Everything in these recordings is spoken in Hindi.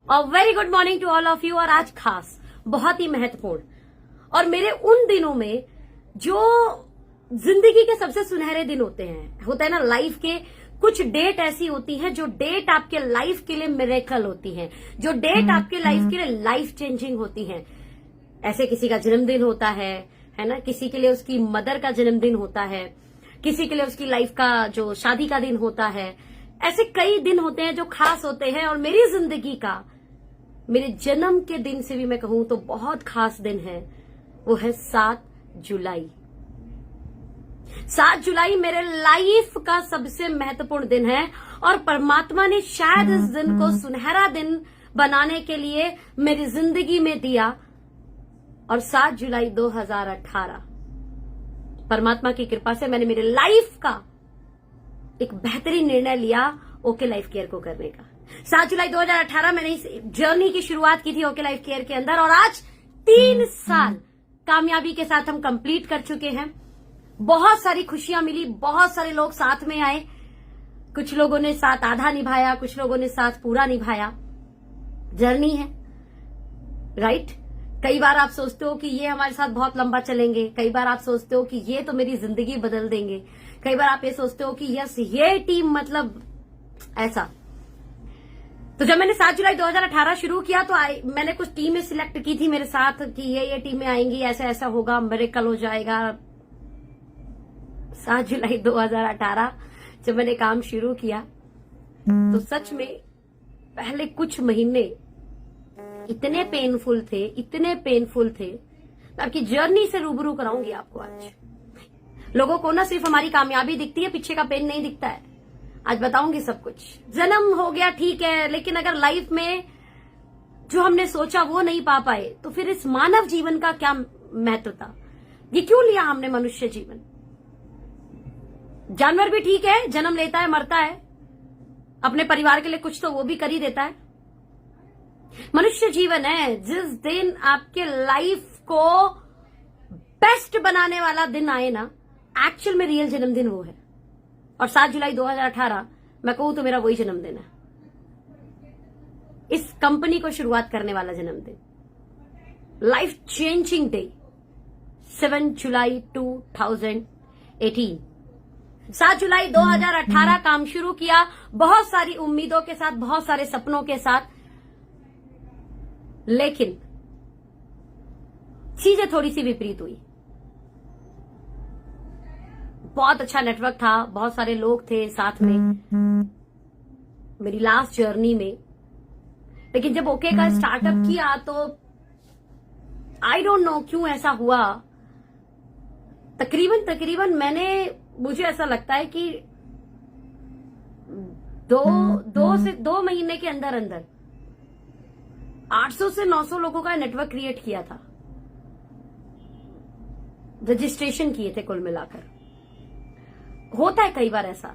Very good morning to all of you. और आज खास बहुत ही महत्वपूर्ण और मेरे उन दिनों में जो जिंदगी के सबसे सुनहरे दिन होते हैं ना लाइफ के। कुछ डेट ऐसी होती है जो डेट आपके लाइफ के लिए मिरेकल होती है, जो डेट आपके लाइफ के लिए लाइफ चेंजिंग होती है। ऐसे किसी का जन्मदिन होता है ना, किसी के लिए उसकी मदर का जन्मदिन होता है, किसी के लिए उसकी लाइफ का जो शादी का दिन होता है। ऐसे कई दिन होते हैं जो खास होते हैं और मेरी जिंदगी का, मेरे जन्म के दिन से भी मैं कहूं तो बहुत खास दिन है, वो है 7 जुलाई। 7 जुलाई मेरे लाइफ का सबसे महत्वपूर्ण दिन है और परमात्मा ने शायद इस दिन को सुनहरा दिन बनाने के लिए मेरी जिंदगी में दिया। और 7 जुलाई 2018 परमात्मा की कृपा से मैंने मेरे लाइफ का एक बेहतरीन निर्णय लिया ओके लाइफ केयर को करने का। 7 जुलाई 2018 मैंने इस जर्नी की शुरुआत की थी ओके लाइफ केयर के अंदर और आज 3 साल कामयाबी के साथ हम कंप्लीट कर चुके हैं। बहुत सारी खुशियां मिली, बहुत सारे लोग साथ में आए, कुछ लोगों ने साथ आधा निभाया, कुछ लोगों ने साथ पूरा निभाया। जर्नी है, राइट। कई बार आप सोचते हो कि ये हमारे साथ बहुत लंबा चलेंगे, कई बार आप सोचते हो कि ये तो मेरी जिंदगी बदल देंगे, कई बार आप ये सोचते हो कि यस ये टीम मतलब ऐसा। तो जब मैंने 7 जुलाई 2018 शुरू किया तो मैंने कुछ टीमें सिलेक्ट की थी मेरे साथ कि ये टीमें आएंगी, ऐसा ऐसा होगा, मिरेकल हो जाएगा। 7 जुलाई 2018 जब मैंने काम शुरू किया तो सच में पहले कुछ महीने इतने पेनफुल थे। मैं आपकी जर्नी से रूबरू कराऊंगी आपको आज। लोगों को ना सिर्फ हमारी कामयाबी दिखती है, पीछे का पेन नहीं दिखता है। आज बताऊंगी सब कुछ। जन्म हो गया ठीक है, लेकिन अगर लाइफ में जो हमने सोचा वो नहीं पा पाए तो फिर इस मानव जीवन का क्या महत्व था? ये क्यों लिया हमने मनुष्य जीवन? जानवर भी ठीक है, जन्म लेता है, मरता है, अपने परिवार के लिए कुछ तो वो भी कर ही देता है। मनुष्य जीवन है, जिस दिन आपके लाइफ को बेस्ट बनाने वाला दिन आए ना, एक्चुअल में रियल जन्मदिन वो है। और 7 जुलाई 2018 मैं कहूं तो मेरा वही जन्मदिन है, इस कंपनी को शुरुआत करने वाला जन्मदिन, लाइफ चेंजिंग डे। 7 जुलाई 2018, 7 जुलाई 2018 काम शुरू किया बहुत सारी उम्मीदों के साथ, बहुत सारे सपनों के साथ। लेकिन चीजें थोड़ी सी विपरीत हुई। बहुत अच्छा नेटवर्क था, बहुत सारे लोग थे साथ में मेरी लास्ट जर्नी में। लेकिन जब ओके का स्टार्टअप किया तो आई डोंट नो क्यों ऐसा हुआ। तकरीबन मुझे ऐसा लगता है कि 2 महीने के अंदर 800 से 900 लोगों का नेटवर्क क्रिएट किया था, रजिस्ट्रेशन किए थे कुल मिलाकर। होता है कई बार ऐसा,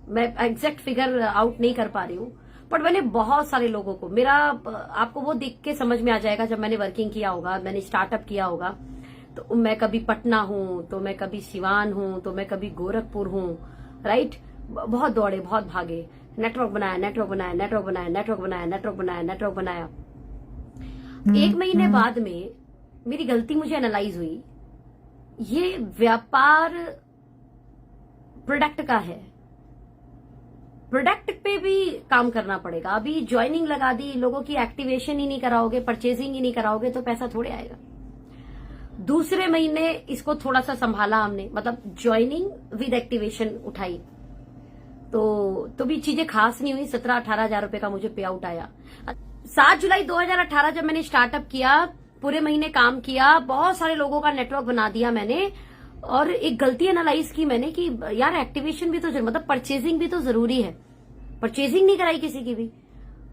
मैं एग्जैक्ट फिगर आउट नहीं कर पा रही हूं, बट मैंने बहुत सारे लोगों को, मेरा आपको वो देख के समझ में आ जाएगा जब मैंने वर्किंग किया होगा, मैंने स्टार्टअप किया होगा। तो मैं कभी पटना हूं, तो मैं कभी सिवान हूं, तो मैं कभी गोरखपुर हूं, राइट। बहुत दौड़े, बहुत भागे, नेटवर्क बनाया। 1 महीने बाद में मेरी गलती मुझे एनालाइज हुई। ये व्यापार प्रोडक्ट का है, प्रोडक्ट पे भी काम करना पड़ेगा। अभी ज्वाइनिंग लगा दी, लोगों की एक्टिवेशन ही नहीं कराओगे, परचेजिंग ही नहीं कराओगे तो पैसा थोड़े आएगा। दूसरे महीने इसको थोड़ा सा संभाला हमने, मतलब ज्वाइनिंग विद एक्टिवेशन उठाई तो भी चीजें खास नहीं हुई। 17-18 हजार रुपए का मुझे पे आउट आया। 7 जुलाई 2018 जब मैंने स्टार्टअप किया, पूरे महीने काम किया, बहुत सारे लोगों का नेटवर्क बना दिया मैंने। और एक गलती एनालाइज की मैंने कि यार एक्टिवेशन भी तो मतलब परचेजिंग भी तो जरूरी है। परचेजिंग नहीं कराई किसी की भी।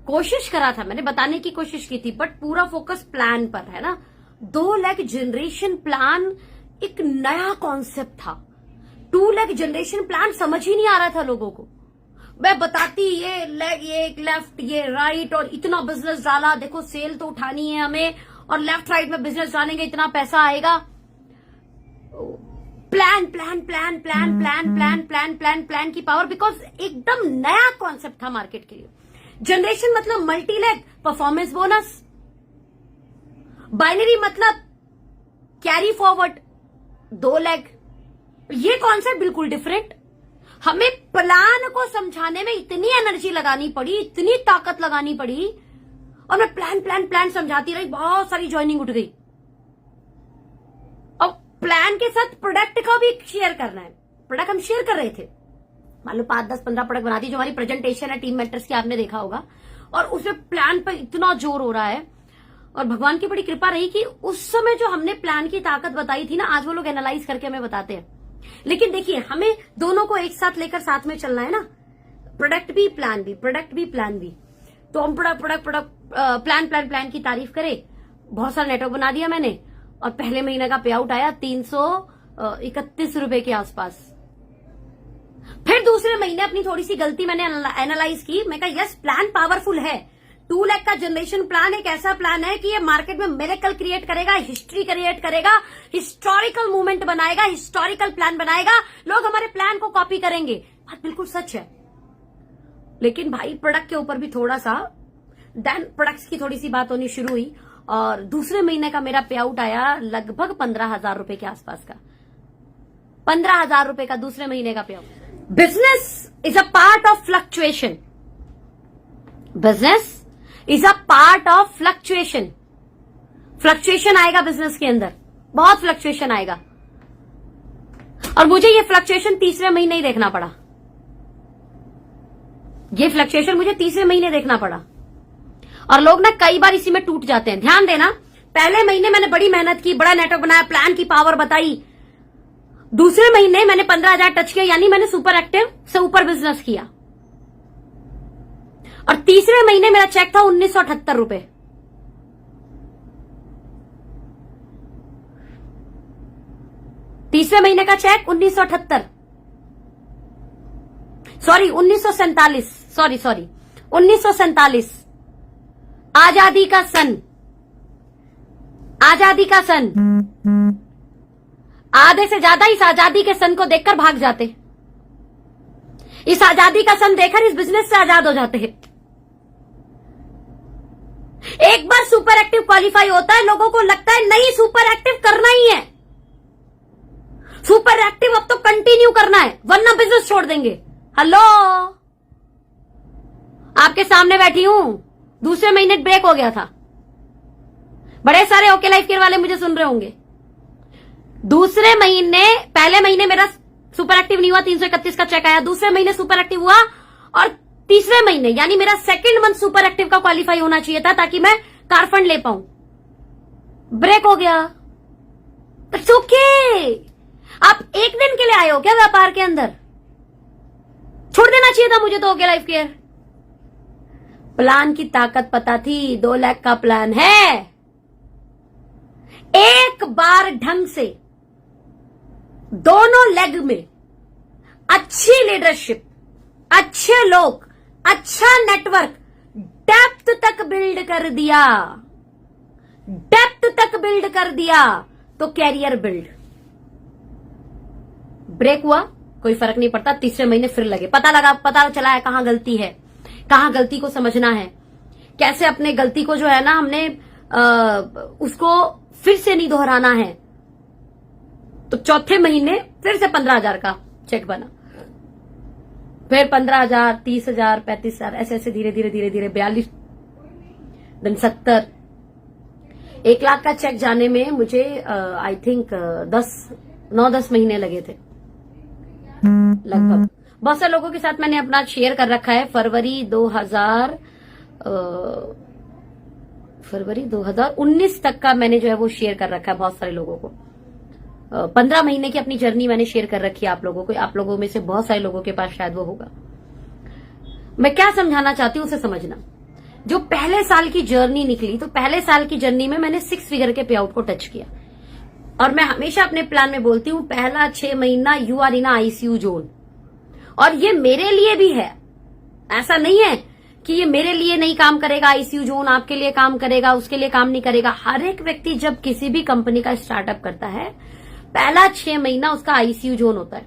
कोशिश करा था, मैंने बताने की कोशिश की थी, बट पूरा फोकस प्लान पर है ना। 2 लाख जनरेशन प्लान एक नया कॉन्सेप्ट था। 2 लाख जनरेशन प्लान समझ ही नहीं आ रहा था लोगों को। मैं बताती ये लेग, ये लेफ्ट, ये राइट, और इतना बिजनेस डाला, देखो सेल तो उठानी है हमें, और लेफ्ट राइट में बिजनेस डालेंगे इतना पैसा आएगा। प्लान की पावर, बिकॉज एकदम नया कॉन्सेप्ट था मार्केट के लिए। जनरेशन मतलब multi leg performance bonus, binary मतलब कैरी फॉरवर्ड 2 लेग। ये कॉन्सेप्ट बिल्कुल डिफरेंट। हमें प्लान को समझाने में इतनी एनर्जी लगानी पड़ी, इतनी ताकत लगानी पड़ी, और मैं प्लान प्लान प्लान समझाती रही, बहुत सारी ज्वाइनिंग उठ गई। और प्लान के साथ प्रोडक्ट का भी शेयर करना है। प्रोडक्ट हम शेयर कर रहे थे, मान लो 5, 10, 15 प्रोडक्ट बना दी, जो हमारी प्रेजेंटेशन है टीम मेंटर्स की, आपने देखा होगा। और उसमें प्लान पर इतना जोर हो रहा है, और भगवान की बड़ी कृपा रही कि उस समय जो हमने प्लान की ताकत बताई थी ना, आज वो लोग एनालाइज करके हमें बताते हैं। लेकिन देखिए, हमें दोनों को एक साथ लेकर साथ में चलना है ना, प्रोडक्ट भी प्लान भी, प्रोडक्ट भी प्लान भी। तो हम प्रोडक्ट प्लान की तारीफ करें, बहुत सारा नेटवर्क बना दिया मैंने, और पहले महीने का पे आउट आया 331 रुपए के आसपास। फिर दूसरे महीने अपनी थोड़ी सी गलती मैंने एनालाइज की, मैं कहा यस, प्लान पावरफुल है। 2 लाख का जनरेशन प्लान एक ऐसा प्लान है कि ये मार्केट में मिरेकल क्रिएट करेगा, हिस्ट्री क्रिएट करेगा, हिस्टोरिकल मूवमेंट बनाएगा, हिस्टोरिकल प्लान बनाएगा, लोग हमारे प्लान को कॉपी करेंगे। बात बिल्कुल सच है। लेकिन भाई प्रोडक्ट के ऊपर भी थोड़ा सा, देन प्रोडक्ट्स की थोड़ी सी बात होनी शुरू हुई, और दूसरे महीने का मेरा पे आउट आया लगभग 15,000 रुपए के आसपास का। 15,000 रुपए का दूसरे महीने का पे out. Business is a part of fluctuation. Business is a part of fluctuation. Fluctuation आएगा बिजनेस के अंदर, बहुत फ्लक्चुएशन आएगा। और मुझे ये फ्लक्चुएशन तीसरे महीने ही देखना पड़ा। ये फ्लक्चुएशन मुझे तीसरे महीने देखना पड़ा। और लोग ना कई बार इसी में टूट जाते हैं। ध्यान देना, पहले महीने मैंने बड़ी मेहनत की, बड़ा नेटवर्क बनाया, प्लान की पावर बताई। दूसरे महीने मैंने 15,000 टच किया, यानी मैंने सुपर एक्टिव से ऊपर बिजनेस किया। और तीसरे महीने मेरा चेक था 1978 रुपए। तीसरे महीने का चेक 1978, सॉरी 1947, सॉरी 1947। आजादी का सन, आजादी का सन। आधे से ज्यादा इस आजादी के सन को देखकर भाग जाते, इस आजादी का सन देखकर इस बिजनेस से आजाद हो जाते हैं। एक बार सुपर एक्टिव क्वालिफाई होता है, लोगों को लगता है नहीं, सुपर एक्टिव करना ही है, सुपर एक्टिव अब तो कंटिन्यू करना है, वरना बिजनेस छोड़ देंगे। हेलो, आपके सामने बैठी हूं, दूसरे महीने ब्रेक हो गया था। बड़े सारे ओके लाइफ केयर वाले मुझे सुन रहे होंगे। दूसरे महीने, पहले महीने मेरा सुपर एक्टिव नहीं हुआ, 331 का चेक आया। दूसरे महीने सुपर एक्टिव हुआ, और तीसरे महीने यानी मेरा सेकंड मंथ सुपर एक्टिव का क्वालिफाई होना चाहिए था, ताकि मैं कार फंड ले पाऊं। ब्रेक हो गया। It's okay. आप एक दिन के लिए आए हो क्या व्यापार के अंदर? छोड़ देना चाहिए था मुझे तो ओके लाइफ केयर। प्लान की ताकत पता थी, 2 लाख का प्लान है। एक बार ढंग से दोनों लेग में अच्छी लीडरशिप, अच्छे लोग, अच्छा नेटवर्क, डेप्थ तक बिल्ड कर दिया, डेप्थ तक बिल्ड कर दिया, तो कैरियर बिल्ड। ब्रेक हुआ, कोई फर्क नहीं पड़ता, तीसरे महीने फिर लगे, पता चला है कहां गलती है, कहां गलती को समझना है, कैसे अपने गलती को जो है ना हमने उसको फिर से नहीं दोहराना है। तो चौथे महीने फिर से 15,000 का चेक बना, फिर 15,000, 30,000, 35,000, ऐसे ऐसे धीरे धीरे 42, देन 70। 1 लाख का चेक जाने में मुझे आई थिंक 9-10 महीने लगे थे लगभग। बहुत सारे लोगों के साथ मैंने अपना शेयर कर रखा है। फरवरी 2019 तक का मैंने जो है वो शेयर कर रखा है बहुत सारे लोगों को। 15 महीने की अपनी जर्नी मैंने शेयर कर रखी है आप लोगों को। आप लोगों में से बहुत सारे लोगों के पास शायद वो होगा। मैं क्या समझाना चाहती हूं उसे समझना। जो पहले साल की जर्नी निकली, तो पहले साल की जर्नी में मैंने 6 फिगर के पे आउट को टच किया। और मैं हमेशा अपने प्लान में बोलती हूं, पहला 6 महीना you are in ICU zone. और ये मेरे लिए भी है, ऐसा नहीं है कि ये मेरे लिए नहीं काम करेगा, आईसीयू जोन आपके लिए काम करेगा, उसके लिए काम नहीं करेगा। हर एक व्यक्ति जब किसी भी कंपनी का स्टार्टअप करता है, पहला 6 महीना उसका आईसीयू जोन होता है।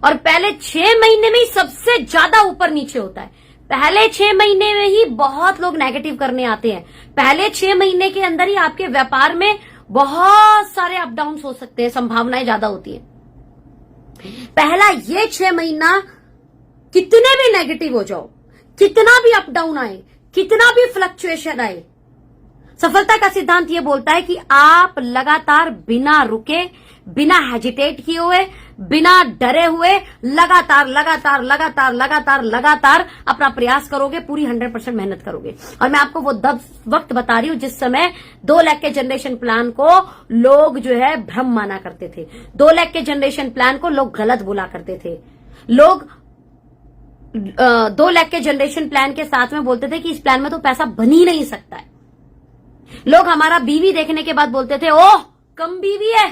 और पहले 6 महीने में ही सबसे ज्यादा ऊपर नीचे होता है। पहले 6 महीने में ही बहुत लोग नेगेटिव करने आते हैं। पहले 6 महीने के अंदर ही आपके व्यापार में बहुत सारे अप डाउन हो सकते हैं, संभावनाएं ज्यादा होती है। पहला ये 6 महीना कितने भी नेगेटिव हो जाओ, कितना भी अप डाउन आए, कितना भी फ्लक्चुएशन आए, सफलता का सिद्धांत ये बोलता है कि आप लगातार बिना रुके, बिना हेजिटेट किए हुए, बिना डरे हुए लगातार लगातार लगातार लगातार लगातार अपना प्रयास करोगे, पूरी 100% मेहनत करोगे। और मैं आपको वो वक्त बता रही हूं जिस समय 2 लाख के जनरेशन प्लान को लोग जो है भ्रम माना करते थे। 2 लाख के जनरेशन प्लान को लोग गलत बोला करते थे। लोग 2 लाख के जनरेशन प्लान के साथ में बोलते थे कि इस प्लान में तो पैसा बन ही नहीं सकता है। लोग हमारा बीवी देखने के बाद बोलते थे, ओह कम बीवी है,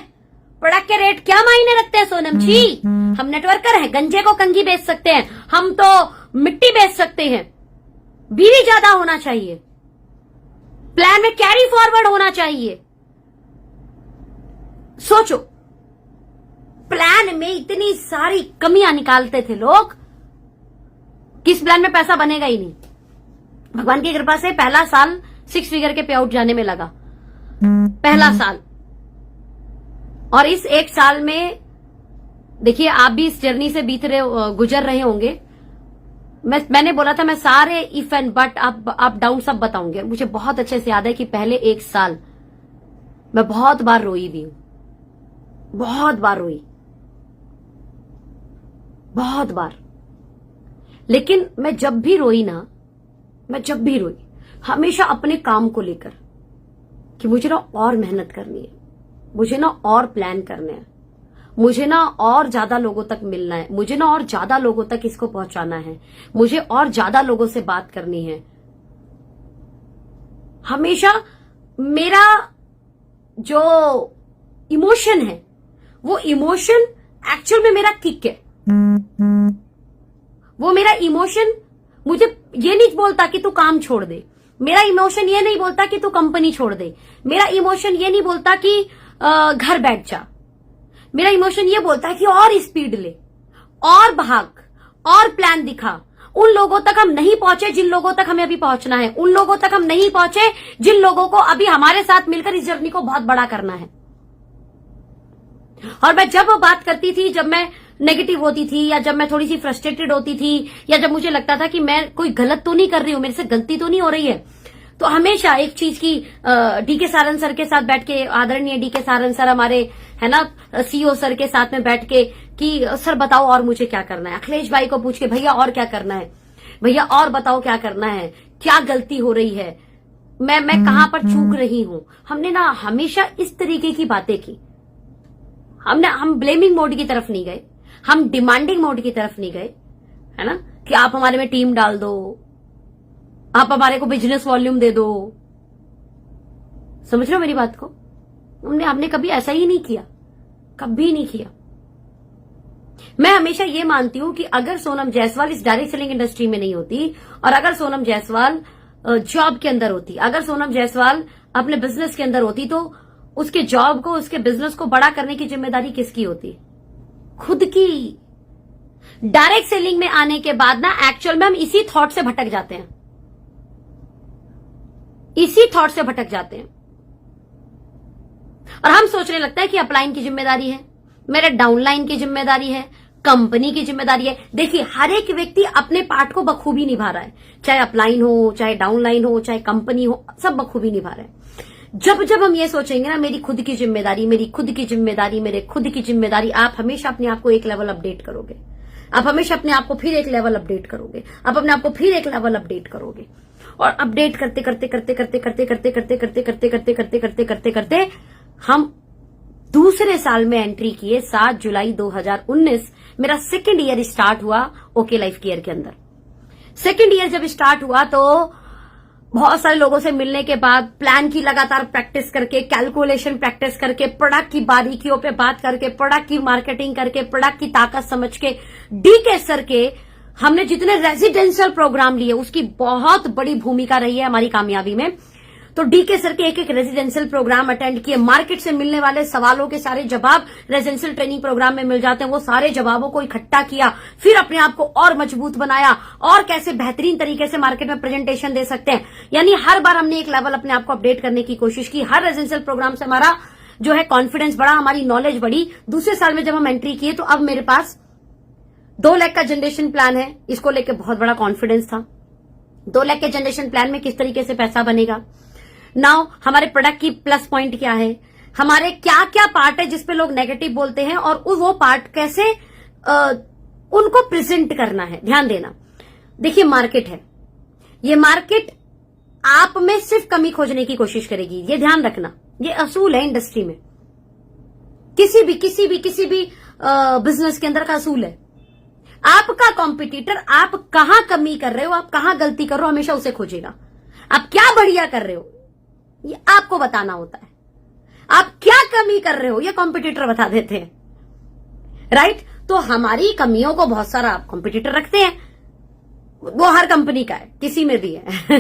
प्रोडक्ट के रेट क्या मायने रखते हैं सोनम जी, हम नेटवर्कर हैं, गंजे को कंघी बेच सकते हैं, हम तो मिट्टी बेच सकते हैं, बीवी ज्यादा होना चाहिए, प्लान में कैरी फॉरवर्ड होना चाहिए। सोचो, प्लान में इतनी सारी कमियां निकालते थे लोग कि इस प्लान में पैसा बनेगा ही नहीं। भगवान की कृपा से पहला साल 6 फिगर के पे आउट जाने में लगा, पहला साल। और इस 1 साल में देखिए आप भी इस जर्नी से गुजर रहे होंगे। मैंने बोला था मैं सारे if and but up down सब बताऊंगी। मुझे बहुत अच्छे से याद है कि पहले 1 साल मैं बहुत बार रोई भी हूं, बहुत बार रोई, बहुत बार। लेकिन मैं जब भी रोई ना, मैं जब भी रोई हमेशा अपने काम को लेकर कि मुझे ना और मेहनत करनी है, मुझे ना और प्लान करने हैं, मुझे ना और ज्यादा लोगों तक मिलना है, मुझे ना और ज्यादा लोगों तक इसको पहुंचाना है, मुझे और ज्यादा लोगों से बात करनी है। हमेशा मेरा जो इमोशन है वो इमोशन एक्चुअल में मेरा किक है। वो मेरा इमोशन मुझे ये नहीं बोलता कि तू काम छोड़ दे, मेरा इमोशन ये नहीं बोलता कि तू कंपनी छोड़ दे, मेरा इमोशन ये नहीं बोलता कि घर बैठ जा, मेरा इमोशन ये बोलता है कि और स्पीड ले, और भाग, और प्लान दिखा। उन लोगों तक हम नहीं पहुंचे जिन लोगों तक हमें अभी पहुंचना है, उन लोगों तक हम नहीं पहुंचे जिन लोगों को अभी हमारे साथ मिलकर इस जर्नी को बहुत बड़ा करना है। और मैं जब बात करती थी, जब मैं नेगेटिव होती थी, या जब मैं थोड़ी सी फ्रस्ट्रेटेड होती थी, या जब मुझे लगता था कि मैं कोई गलत तो नहीं कर रही हूं, मेरे से गलती तो नहीं हो रही है, तो हमेशा एक चीज की डीके सारन सर के साथ बैठ के, आदरणीय डीके सारन सर हमारे है ना सीईओ सर के साथ में बैठ के कि सर बताओ और मुझे क्या करना है, अखिलेश भाई को पूछ के भैया और क्या करना है, भैया और बताओ क्या करना है, क्या गलती हो रही है, मैं कहां पर चूक रही हूं। हमने ना हमेशा इस तरीके की बातें की। हम ब्लेमिंग मोड की तरफ नहीं गए, हम डिमांडिंग मोड की तरफ नहीं गए, है ना, कि आप हमारे में टीम डाल दो, आप हमारे को बिजनेस वॉल्यूम दे दो। समझ रहे हो मेरी बात को? हमने कभी ऐसा ही नहीं किया, कभी नहीं किया। मैं हमेशा ये मानती हूं कि अगर सोनम जायसवाल इस डायरेक्ट सेलिंग इंडस्ट्री में नहीं होती, और अगर सोनम जायसवाल जॉब के अंदर होती, अगर सोनम जायसवाल अपने बिजनेस के अंदर होती, तो उसके जॉब को, उसके बिजनेस को बड़ा करने की जिम्मेदारी किसकी होती? खुद की। डायरेक्ट सेलिंग में आने के बाद ना एक्चुअल में हम इसी थॉट से भटक जाते हैं, इसी थॉट से भटक जाते हैं, और हम सोचने लगता है कि अपलाइन की जिम्मेदारी है, मेरे डाउनलाइन की जिम्मेदारी है, कंपनी की जिम्मेदारी है। देखिए हर एक व्यक्ति अपने पार्ट को बखूबी निभा रहा है, चाहे अपलाइन हो, चाहे डाउनलाइन हो, चाहे कंपनी हो, सब बखूबी निभा रहे हैं। जब जब हम ये सोचेंगे ना मेरी खुद की जिम्मेदारी, मेरी खुद की जिम्मेदारी, मेरे खुद की जिम्मेदारी, आप हमेशा अपने आप को एक लेवल अपडेट करोगे, आप हमेशा अपने आप को फिर एक लेवल अपडेट करोगे, आप अपने आप को फिर एक लेवल अपडेट करोगे, और अपडेट करते करते करते करते करते करते करते करते करते करते करते करते करते करते हम दूसरे साल में एंट्री किए। 7 जुलाई 2019 मेरा सेकेंड ईयर स्टार्ट हुआ ओके लाइफ केयर के अंदर। सेकेंड ईयर जब स्टार्ट हुआ तो बहुत सारे लोगों से मिलने के बाद, प्लान की लगातार प्रैक्टिस करके, कैलकुलेशन प्रैक्टिस करके, प्रोडक्ट की बारीकियों पे बात करके, प्रोडक्ट की मार्केटिंग करके, प्रोडक्ट की ताकत समझ के, डीके सर के हमने जितने रेजिडेंशियल प्रोग्राम लिए उसकी बहुत बड़ी भूमिका रही है हमारी कामयाबी में। तो डीके सर के एक एक रेजिडेंशियल प्रोग्राम अटेंड किए, मार्केट से मिलने वाले सवालों के सारे जवाब रेजिडेंशियल ट्रेनिंग प्रोग्राम में मिल जाते हैं, वो सारे जवाबों को इकट्ठा किया, फिर अपने आप को और मजबूत बनाया और कैसे बेहतरीन तरीके से मार्केट में प्रेजेंटेशन दे सकते हैं। यानी हर बार हमने एक लेवल अपने आप को अपडेट करने की कोशिश की। हर रेजिडेंशियल प्रोग्राम से हमारा जो है कॉन्फिडेंस बढ़ा, हमारी नॉलेज बढ़ी। दूसरे साल में जब हम एंट्री किए तो अब मेरे पास 2 लाख का जनरेशन प्लान है, इसको लेकर बहुत बड़ा कॉन्फिडेंस था। 2 लाख के जनरेशन प्लान में किस तरीके से पैसा बनेगा, नाउ हमारे प्रोडक्ट की प्लस पॉइंट क्या है, हमारे क्या क्या पार्ट है जिसपे लोग नेगेटिव बोलते हैं और वो पार्ट कैसे उनको प्रेजेंट करना है। ध्यान देना, देखिए मार्केट है, ये मार्केट आप में सिर्फ कमी खोजने की कोशिश करेगी, ये ध्यान रखना, ये असूल है इंडस्ट्री में, किसी भी बिजनेस के अंदर का असूल है। आपका कॉम्पिटिटर आप कहां कमी कर रहे हो, आप कहां गलती कर रहे हो, हमेशा उसे खोजेगा। आप क्या बढ़िया कर रहे हो ये आपको बताना होता है, आप क्या कमी कर रहे हो ये कॉम्पिटिटर बता देते हैं, राइट। तो हमारी कमियों को बहुत सारा आप कॉम्पिटिटर रखते हैं, वो हर कंपनी का है, किसी में भी है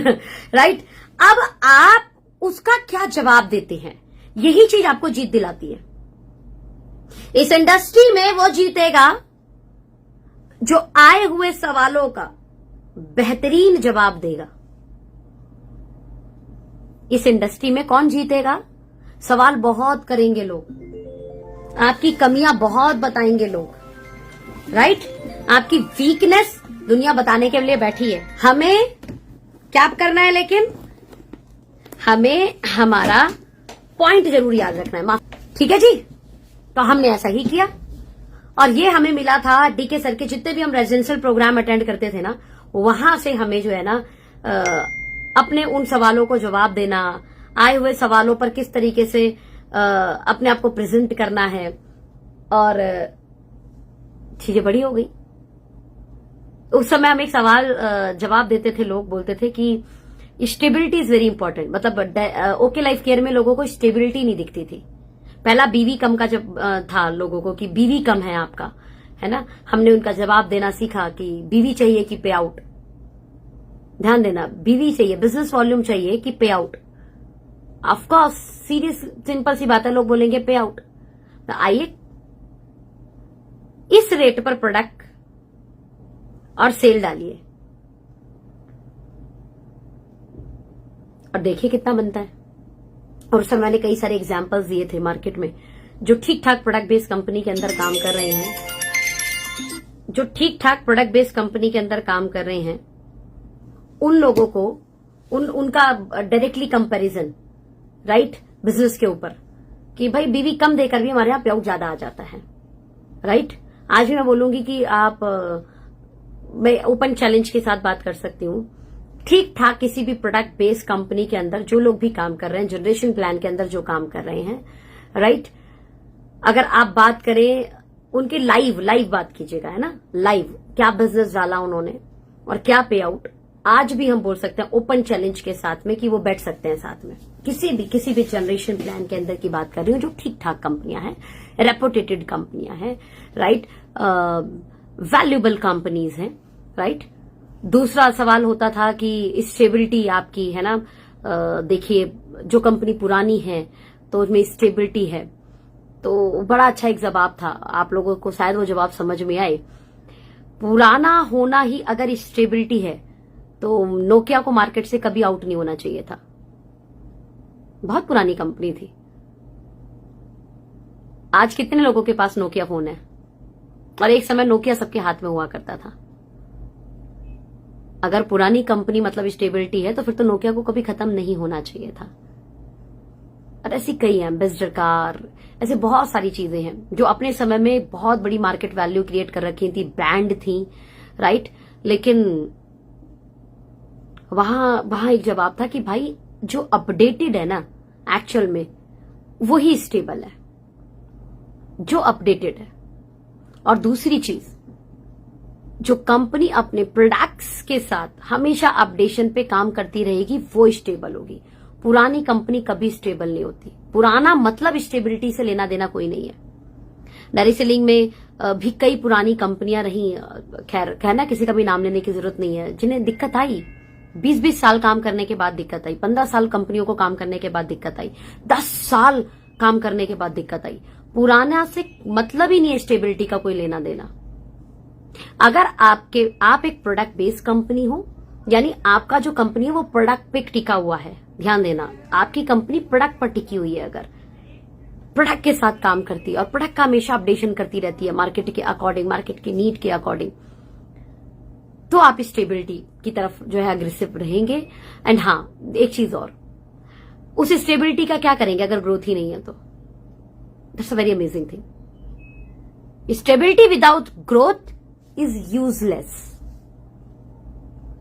राइट। अब आप उसका क्या जवाब देते हैं, यही चीज आपको जीत दिलाती है। इस इंडस्ट्री में वो जीतेगा जो आए हुए सवालों का बेहतरीन जवाब देगा। इस इंडस्ट्री में कौन जीतेगा, सवाल बहुत करेंगे लोग, आपकी कमियां बहुत बताएंगे लोग, राइट। आपकी वीकनेस दुनिया बताने के लिए बैठी है। हमें क्या करना है, लेकिन हमें हमारा पॉइंट जरूर याद रखना है, ठीक है जी। तो हमने ऐसा ही किया और ये हमें मिला था डीके सर के जितने भी हम रेजिडेंशियल प्रोग्राम अटेंड करते थे ना, वहां से हमें जो है ना अपने उन सवालों को जवाब देना, आए हुए सवालों पर किस तरीके से अपने आप को प्रेजेंट करना है, और चीजें बड़ी हो गई। उस समय हम एक सवाल जवाब देते थे, लोग बोलते थे कि स्टेबिलिटी इज वेरी इंपॉर्टेंट, मतलब ओके लाइफ केयर में लोगों को स्टेबिलिटी नहीं दिखती थी। पहला बीवी कम का जब था लोगों को कि बीवी कम है आपका, है ना, हमने उनका जवाब देना सीखा कि बीवी चाहिए कि पे आउट। ध्यान देना, बीवी चाहिए, बिजनेस वॉल्यूम चाहिए कि पे आउट। ऑफकोर्स सीरियस सिंपल सी बात है, लोग बोलेंगे पे आउट। तो आइए इस रेट पर प्रोडक्ट और सेल डालिए और देखिए कितना बनता है। और उस समय मैंने कई सारे एग्जांपल्स दिए थे मार्केट में, जो ठीक ठाक प्रोडक्ट बेस्ड कंपनी के अंदर काम कर रहे हैं, जो ठीक ठाक प्रोडक्ट बेस्ड कंपनी के अंदर काम कर रहे हैं, उन लोगों को उनका डायरेक्टली कंपैरिजन, राइट, बिजनेस के ऊपर कि भाई बीवी कम देकर भी हमारे यहाँ पे आउट ज्यादा आ जाता है, राइट। आज भी मैं बोलूंगी कि आप, मैं ओपन चैलेंज के साथ बात कर सकती हूँ, ठीक ठाक किसी भी प्रोडक्ट बेस्ड कंपनी के अंदर जो लोग भी काम कर रहे हैं, जनरेशन प्लान के अंदर जो काम कर रहे हैं, राइट, अगर आप बात करें उनके लाइव बात कीजिएगा, है ना, लाइव क्या बिजनेस डाला उन्होंने और क्या पे आउट, आज भी हम बोल सकते हैं ओपन चैलेंज के साथ में कि वो बैठ सकते हैं साथ में। किसी भी जनरेशन प्लान के अंदर की बात कर रही हूँ, जो ठीक ठाक कंपनियां हैं, रेपुटेटेड कंपनियां हैं, राइट, वैल्यूएबल कंपनीज हैं, राइट। दूसरा सवाल होता था कि स्टेबिलिटी आपकी, है ना, देखिए जो कंपनी पुरानी है तो उसमें स्टेबिलिटी है, तो बड़ा अच्छा एक जवाब था, आप लोगों को शायद वो जवाब समझ में आए। पुराना होना ही अगर स्टेबिलिटी है तो नोकिया को मार्केट से कभी आउट नहीं होना चाहिए था, बहुत पुरानी कंपनी थी। आज कितने लोगों के पास नोकिया फोन है, और एक समय नोकिया सबके हाथ में हुआ करता था। अगर पुरानी कंपनी मतलब स्टेबिलिटी है तो फिर तो नोकिया को कभी खत्म नहीं होना चाहिए था। और ऐसी कई हैं, बेस्डर कार, ऐसे बहुत सारी चीजें हैं जो अपने समय में बहुत बड़ी मार्केट वैल्यू क्रिएट कर रखी थी, ब्रांड थी, राइट। लेकिन वहां एक जवाब था कि भाई जो अपडेटेड है ना एक्चुअल में वही स्टेबल है, जो अपडेटेड है। और दूसरी चीज, जो कंपनी अपने प्रोडक्ट्स के साथ हमेशा अपडेशन पे काम करती रहेगी वो स्टेबल होगी। पुरानी कंपनी कभी स्टेबल नहीं होती। पुराना मतलब स्टेबिलिटी से लेना देना कोई नहीं है। डायरेक्ट सेलिंग में भी कई पुरानी कंपनियां रही, खैर कहना किसी का भी नाम लेने की जरूरत नहीं है, जिन्हें दिक्कत आई, 20-20 साल काम करने के बाद दिक्कत आई, 15 साल कंपनियों को काम करने के बाद दिक्कत आई, 10 साल काम करने के बाद दिक्कत आई। पुराना से मतलब ही नहीं है स्टेबिलिटी का कोई लेना देना। अगर आप एक प्रोडक्ट बेस्ड कंपनी हो, यानी आपका जो कंपनी है वो प्रोडक्ट पे टिका हुआ है, ध्यान देना, आपकी कंपनी प्रोडक्ट पर टिकी हुई है, अगर प्रोडक्ट के साथ काम करती है और प्रोडक्ट का हमेशा अपडेशन करती रहती है मार्केट के अकॉर्डिंग, मार्केट की नीड के अकॉर्डिंग, तो आप स्टेबिलिटी की तरफ जो है अग्रेसिव रहेंगे। एंड हाँ, एक चीज और, उस स्टेबिलिटी का क्या करेंगे अगर ग्रोथ ही नहीं है तो? That's a very amazing thing. Stability without growth is useless.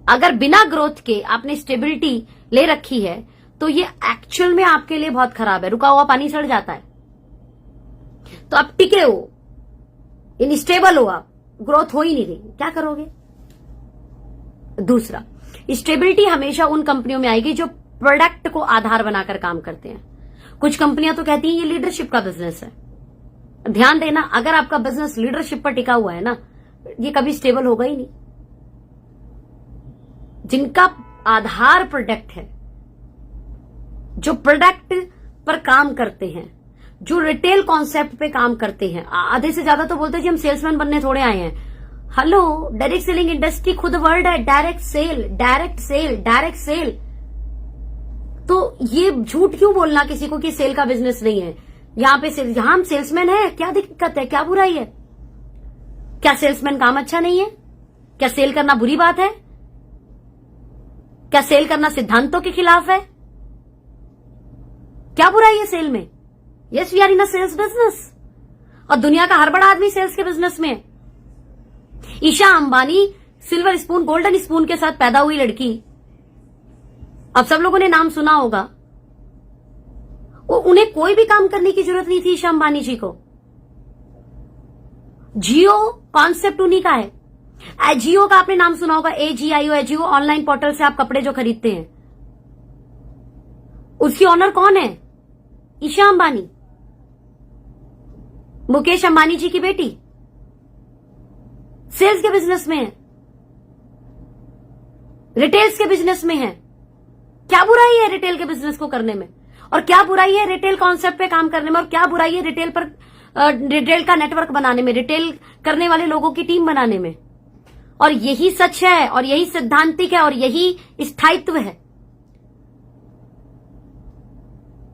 अगर बिना ग्रोथ के आपने स्टेबिलिटी ले रखी है तो ये एक्चुअल में आपके लिए बहुत खराब है। रुका हुआ पानी सड़ जाता है। तो आप टिके हो, इनस्टेबल हो, आप ग्रोथ हो ही नहीं रही, क्या करोगे? दूसरा, स्टेबिलिटी हमेशा उन कंपनियों में आएगी जो प्रोडक्ट को आधार बनाकर काम करते हैं। कुछ कंपनियां तो कहती हैं ये लीडरशिप का बिजनेस है। ध्यान देना, अगर आपका बिजनेस लीडरशिप पर टिका हुआ है ना, ये कभी स्टेबल होगा ही नहीं। जिनका आधार प्रोडक्ट है, जो प्रोडक्ट पर काम करते हैं, जो रिटेल कॉन्सेप्ट पे काम करते हैं, आधे से ज्यादा तो बोलते हैं कि हम सेल्समैन बनने थोड़े आए हैं। हेलो, डायरेक्ट सेलिंग इंडस्ट्री खुद वर्ड है, direct sale, direct sale, direct sale. तो ये झूठ क्यों बोलना किसी को कि सेल का बिजनेस नहीं है? यहां पे यहां हम सेल्समैन है, क्या दिक्कत है, क्या बुराई है? क्या सेल्समैन काम अच्छा नहीं है? क्या सेल करना बुरी बात है? क्या सेल करना सिद्धांतों के खिलाफ है? क्या बुराई है सेल में? Yes, we are in a sales business, और दुनिया का हर बड़ा आदमी सेल्स के बिजनेस में है। Isha Ambani silver spoon, golden spoon के साथ पैदा हुई लड़की, अब सब लोगों ने नाम सुना होगा। उन्हें कोई भी काम करने की जरूरत नहीं थी ईशा अंबानी जी को। जियो कॉन्सेप्ट उन्हीं का है। एजियो का आपने नाम सुना होगा, AGIO, एजियो ऑनलाइन पोर्टल से आप कपड़े जो खरीदते हैं, उसकी ऑनर कौन है? ईशा अंबानी, मुकेश अंबानी जी की बेटी। सेल्स के बिजनेस में है, रिटेल्स के बिजनेस में है। क्या बुराई है रिटेल के बिजनेस को करने में? और क्या बुराई है रिटेल कॉन्सेप्ट पे काम करने में? और क्या बुराई है रिटेल पर रिटेल का नेटवर्क बनाने में, रिटेल करने वाले लोगों की टीम बनाने में? और यही सच है, और यही सिद्धांतिक है, और यही स्थायित्व है।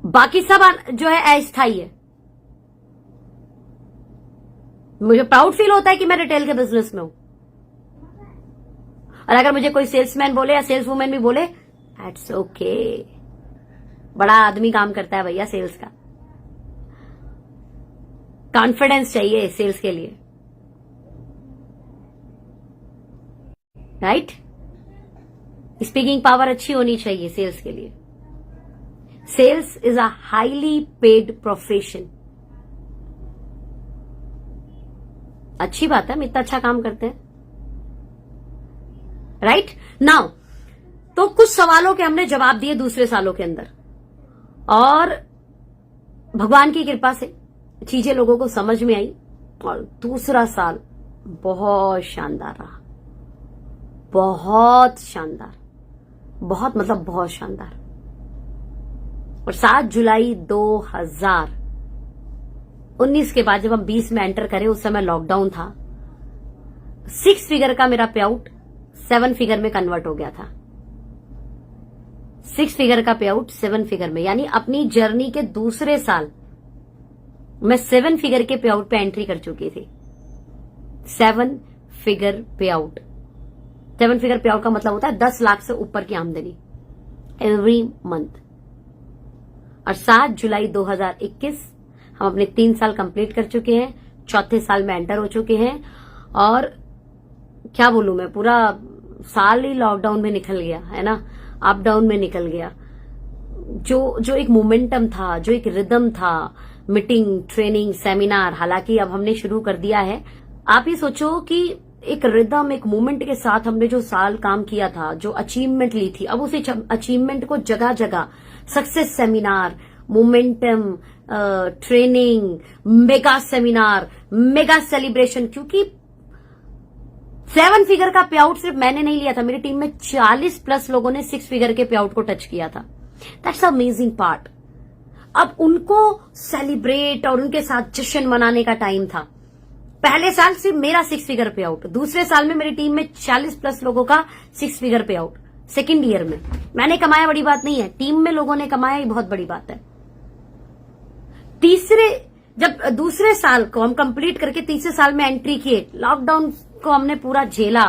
बाकी सब जो है अस्थायी है। मुझे प्राउड फील होता है कि मैं रिटेल के बिजनेस में हूं। और अगर मुझे कोई सेल्समैन बोले या सेल्स वुमेन भी बोले, दैट्स ओके, बड़ा आदमी काम करता है भैया सेल्स का। कॉन्फिडेंस चाहिए सेल्स के लिए, राइट? स्पीकिंग पावर अच्छी होनी चाहिए सेल्स के लिए। Sales is a highly paid profession. अच्छी बात है, हम इतना अच्छा काम करते हैं, राइट? नाउ, तो कुछ सवालों के हमने जवाब दिए दूसरे सालों के अंदर, और भगवान की कृपा से चीजें लोगों को समझ में आई, और दूसरा साल बहुत शानदार रहा। बहुत शानदार, बहुत मतलब बहुत शानदार। और 7 जुलाई 2019 के बाद जब हम 20 में एंटर करें, उस समय लॉकडाउन था। 6 फिगर का मेरा पे आउट 7 फिगर में कन्वर्ट हो गया था। 6 फिगर का पे आउट 7 फिगर में, यानी अपनी जर्नी के दूसरे साल मैं 7 फिगर के पे आउट पे एंट्री कर चुकी थी। 7 फिगर पे आउट, 7 फिगर पे आउट का मतलब होता है 10 लाख से ऊपर की आमदनी एवरी मंथ। और 7 जुलाई 2021 हम अपने 3 साल कंप्लीट कर चुके हैं, चौथे साल में एंटर हो चुके हैं। और क्या बोलूं मैं, पूरा साल ही लॉकडाउन में निकल गया है ना, अप डाउन में निकल गया। जो एक मोमेंटम था, जो एक रिदम था, मीटिंग, ट्रेनिंग, सेमिनार, हालांकि अब हमने शुरू कर दिया है। आप ही सोचो कि एक रिदम, एक मोमेंट के साथ हमने जो साल काम किया था, जो अचीवमेंट ली थी, अब उस अचीवमेंट को जगह जगह success seminar, momentum, training, mega seminar, mega celebration, क्योंकि 7 फिगर का पे आउट सिर्फ मैंने नहीं लिया था, मेरी टीम में 40+ लोगों ने 6 फिगर के पे आउट को टच किया था। That's amazing part. अब उनको सेलिब्रेट और उनके साथ जश्न मनाने का टाइम था। पहले साल सिर्फ मेरा 6 फिगर पे आउट, दूसरे साल में मेरी टीम में 40+ लोगों का 6 फिगर पे आउट। सेकेंड ईयर में मैंने कमाया बड़ी बात नहीं है, टीम में लोगों ने कमाया ये बहुत बड़ी बात है। जब दूसरे साल को हम कंप्लीट करके तीसरे साल में एंट्री किए, लॉकडाउन को हमने पूरा झेला,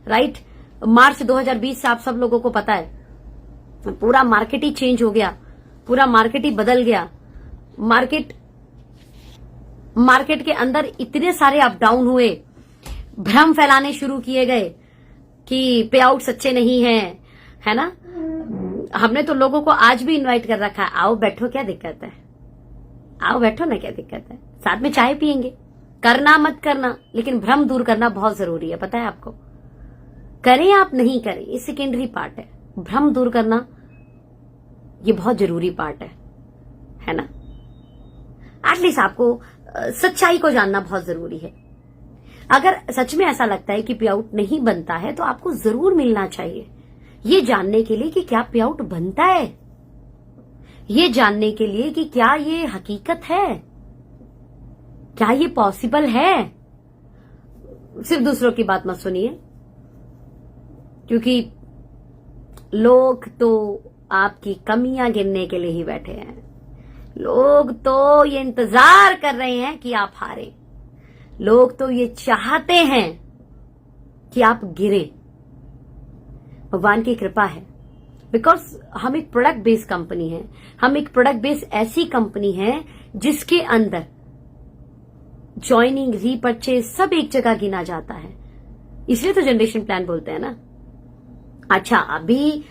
राइट। मार्च 2020 से आप सब लोगों को पता है पूरा मार्केट ही चेंज हो गया, पूरा मार्केट ही बदल गया। मार्केट के अंदर इतने सारे अप डाउन हुए, भ्रम फैलाने शुरू किए गए कि पे आउट अच्छे नहीं है ना। हमने तो लोगों को आज भी इनवाइट कर रखा है, आओ बैठो, क्या दिक्कत है, आओ बैठो ना, क्या दिक्कत है, साथ में चाय पियेंगे। करना मत करना, लेकिन भ्रम दूर करना बहुत जरूरी है, पता है आपको। करें आप नहीं करें ये सेकेंडरी पार्ट है, भ्रम दूर करना ये बहुत जरूरी पार्ट है ना। एटलीस्ट आपको सच्चाई को जानना बहुत जरूरी है। अगर सच में ऐसा लगता है कि पे आउट नहीं बनता है तो आपको जरूर मिलना चाहिए, ये जानने के लिए कि क्या पे आउट बनता है, ये जानने के लिए कि क्या ये हकीकत है, क्या ये पॉसिबल है। सिर्फ दूसरों की बात मत सुनिए, क्योंकि लोग तो आपकी कमियां गिनने के लिए ही बैठे हैं। लोग तो ये इंतजार कर रहे हैं कि आप हारें, लोग तो ये चाहते हैं कि आप गिरें। भगवान की कृपा है, बिकॉज हम एक प्रोडक्ट बेस्ड कंपनी है, हम एक प्रोडक्ट बेस्ड ऐसी कंपनी है जिसके अंदर ज्वाइनिंग, रीपरचेज सब एक जगह गिना जाता है, इसलिए तो जनरेशन प्लान बोलते हैं ना। अच्छा, अभी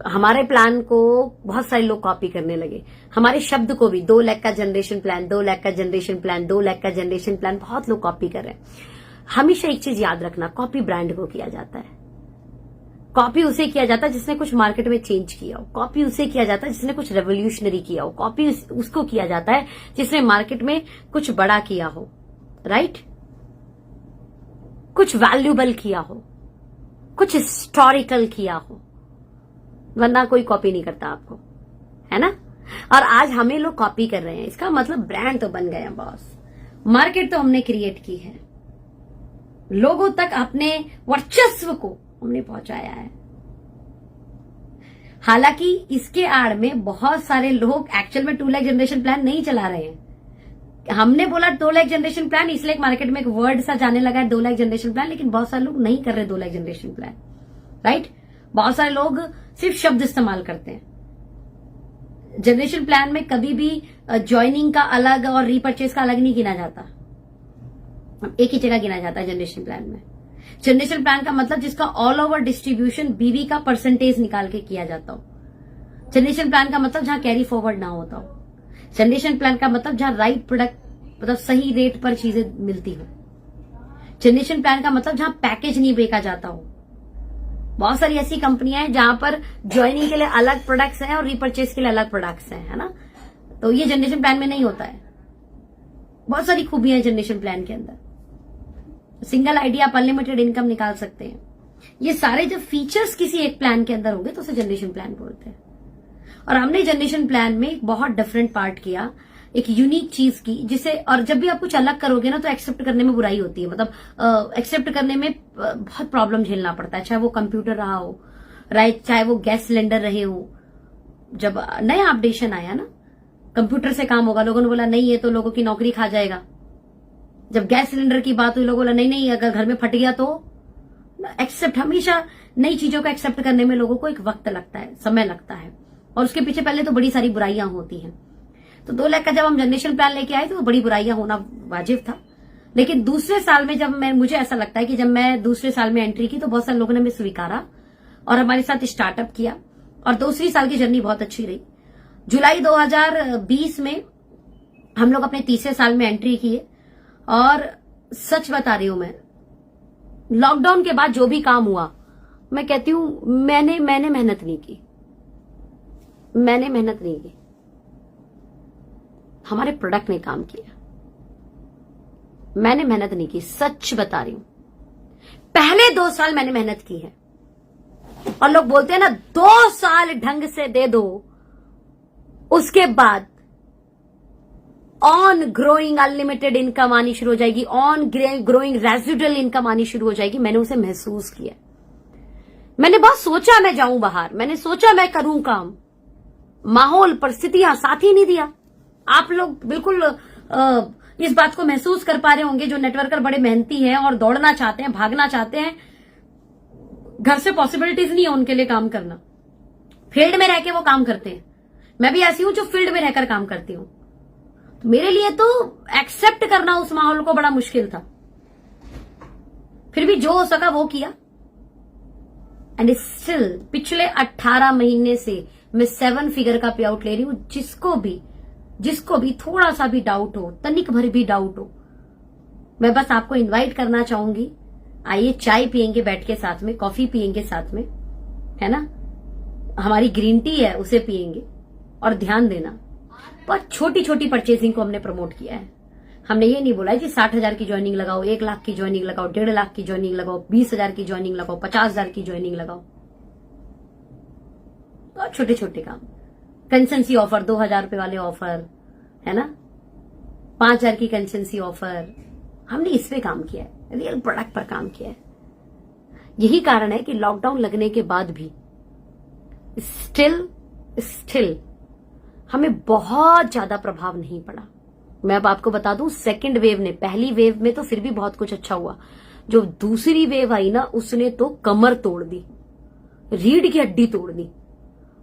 हमारे प्लान को बहुत सारे लोग कॉपी करने लगे, हमारे शब्द को भी 2 लाख का जनरेशन प्लान, 2 लाख का जनरेशन प्लान, 2 लाख का जनरेशन प्लान, बहुत लोग कॉपी कर रहे हैं। हमेशा एक चीज याद रखना, कॉपी ब्रांड को किया जाता है, कॉपी उसे किया जाता है जिसने कुछ मार्केट में चेंज किया हो, कॉपी उसे किया जाता है जिसने कुछ रेवोल्यूशनरी किया हो, कॉपी उसको किया जाता है जिसने मार्केट में कुछ बड़ा किया हो, राइट, कुछ वैल्यूबल किया हो, कुछ हिस्टोरिकल किया हो, वरना कोई कॉपी नहीं करता आपको, है ना। और आज हमें लोग कॉपी कर रहे हैं, इसका मतलब ब्रांड तो बन गया बॉस, मार्केट तो हमने क्रिएट की है, लोगों तक अपने वर्चस्व को हमने पहुंचाया है। हालांकि इसके आड़ में बहुत सारे लोग एक्चुअल में 2 लाख जनरेशन प्लान नहीं चला रहे हैं। हमने बोला 2 लाख जनरेशन प्लान, इसलिए मार्केट में एक वर्ड सा जाने लगा है 2 लाख जनरेशन प्लान, लेकिन बहुत सारे लोग नहीं कर रहे 2 लाख जनरेशन प्लान, राइट। बहुत सारे लोग सिर्फ शब्द इस्तेमाल करते हैं। जनरेशन प्लान में कभी भी ज्वाइनिंग का अलग और रीपरचेज का अलग नहीं गिना जाता, एक ही जगह गिना जाता है जनरेशन प्लान में। जनरेशन प्लान का मतलब जिसका ऑल ओवर डिस्ट्रीब्यूशन बीवी का परसेंटेज निकाल के किया जाता हो। जनरेशन प्लान का मतलब जहां कैरी फॉरवर्ड ना होता हो। जनरेशन प्लान का मतलब जहां राइट प्रोडक्ट मतलब सही रेट पर चीजें मिलती हो। जनरेशन प्लान का मतलब जहां पैकेज नहीं बेचा जाता हो। बहुत सारी ऐसी कंपनियां हैं जहां पर ज्वाइनिंग के लिए अलग प्रोडक्ट्स हैं और रीपरचेज के लिए अलग प्रोडक्ट्स हैं, है ना। तो ये जनरेशन प्लान में नहीं होता है। बहुत सारी खूबियां हैं जनरेशन प्लान के अंदर। सिंगल आईडी आप अनलिमिटेड इनकम निकाल सकते हैं। ये सारे जब फीचर्स किसी एक प्लान के अंदर होंगे तो उसे जनरेशन प्लान बोलते हैं। और हमने जनरेशन प्लान में एक बहुत डिफरेंट पार्ट किया, एक यूनिक चीज की, जिसे और जब भी आप कुछ अलग करोगे ना तो एक्सेप्ट करने में बुराई होती है, मतलब एक्सेप्ट करने में बहुत प्रॉब्लम झेलना पड़ता है, चाहे वो कंप्यूटर रहा हो, राइट, चाहे वो गैस सिलेंडर रहे हो। जब नया अपडेशन आया ना, कंप्यूटर से काम होगा, लोगों ने बोला नहीं ये तो लोगों की नौकरी खा जाएगा। जब गैस सिलेंडर की बात हुई, लोगों बोला नहीं अगर घर में फट गया तो एक्सेप्ट, हमेशा नई चीजों को एक्सेप्ट करने में लोगों को एक वक्त लगता है, समय लगता है, और उसके पीछे पहले तो बड़ी सारी बुराइयां होती हैं। तो 2 लाख का जब हम जनरेशन प्लान लेके आए तो बड़ी बुराइयां होना वाजिब था। लेकिन दूसरे साल में जब मुझे ऐसा लगता है कि जब मैं दूसरे साल में एंट्री की तो बहुत सारे लोगों ने हमें स्वीकारा और हमारे साथ स्टार्टअप किया, और दूसरी साल की जर्नी बहुत अच्छी रही। जुलाई 2020 में हम लोग अपने तीसरे साल में एंट्री किए, और सच बता रही हूं मैं, लॉकडाउन के बाद जो भी काम हुआ, मैं कहती हूं मैंने मेहनत नहीं की, मैंने मेहनत नहीं की, हमारे प्रोडक्ट ने काम किया। मैंने मेहनत नहीं की, सच बता रही हूं। पहले 2 साल मैंने मेहनत की है, और लोग बोलते हैं ना 2 साल ढंग से दे दो, उसके बाद ऑन ग्रोइंग अनलिमिटेड इनकम आनी शुरू हो जाएगी, ऑन ग्रोइंग रेजिडुअल इनकम आनी शुरू हो जाएगी। मैंने उसे महसूस किया। मैंने बहुत सोचा मैं जाऊं बाहर, मैंने सोचा मैं करूं काम, माहौल परिस्थितियां साथ ही नहीं दिया। आप लोग बिल्कुल इस बात को महसूस कर पा रहे होंगे, जो नेटवर्कर बड़े मेहनती हैं और दौड़ना चाहते हैं, भागना चाहते हैं, घर से पॉसिबिलिटीज नहीं है उनके लिए काम करना, फील्ड में रह के वो काम करते हैं। मैं भी ऐसी हूं जो फील्ड में रहकर काम करती हूं। तो मेरे लिए तो एक्सेप्ट करना उस माहौल को बड़ा मुश्किल था, फिर भी जो हो सका वो किया। एंड स्टिल पिछले 18 महीने से मैं 7 फिगर का पे आउट ले रही हूं। जिसको भी थोड़ा सा भी डाउट हो, तनिक भर भी डाउट हो, मैं बस आपको इनवाइट करना चाहूंगी, आइए चाय पियेंगे बैठ के साथ में, कॉफी पियेंगे साथ में, है ना, हमारी ग्रीन टी है उसे पियेंगे। और ध्यान देना, पर छोटी छोटी परचेजिंग को हमने प्रमोट किया है। हमने ये नहीं बोला है कि 60,000 की ज्वाइनिंग लगाओ, 1 लाख की ज्वाइनिंग लगाओ, 1.5 लाख की ज्वाइनिंग लगाओ, 20,000 की ज्वाइनिंग लगाओ, 50,000 की ज्वाइनिंग लगाओ। तो छोटे छोटे काम, कंसेंसी ऑफर, 2,000 रुपए वाले ऑफर, है ना, 5,000 की कंसेंसी ऑफर, हमने इस पे काम किया है, रियल प्रोडक्ट पर काम किया है। यही कारण है कि लॉकडाउन लगने के बाद भी स्टिल हमें बहुत ज्यादा प्रभाव नहीं पड़ा। मैं अब आपको बता दूं, सेकंड वेव ने, पहली वेव में तो फिर भी बहुत कुछ अच्छा हुआ, जो दूसरी वेव आई ना उसने तो कमर तोड़ दी, रीढ़ की हड्डी तोड़ दी।